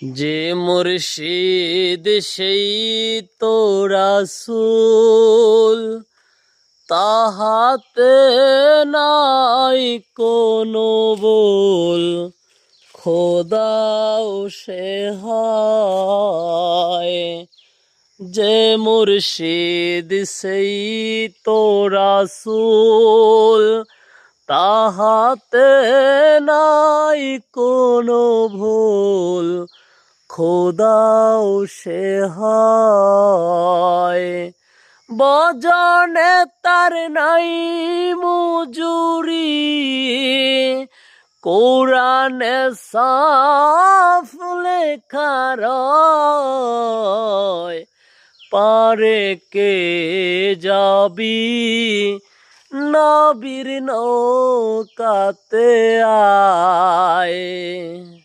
যে মুর্শিদ সেই তো রাসূল, তাহাতে নাই কোনো ভুল, খোদাও সে হয়। যে মুর্শিদ সেই তো রাসূল, তাহাতে নাই কোনো ভুল, খোদাও সে হয়। বজনে তার নাই মুজুরি, কোরআনে সাফ লেখা রয়। পারে কে যাবি নবীর নৌকাতে আয়।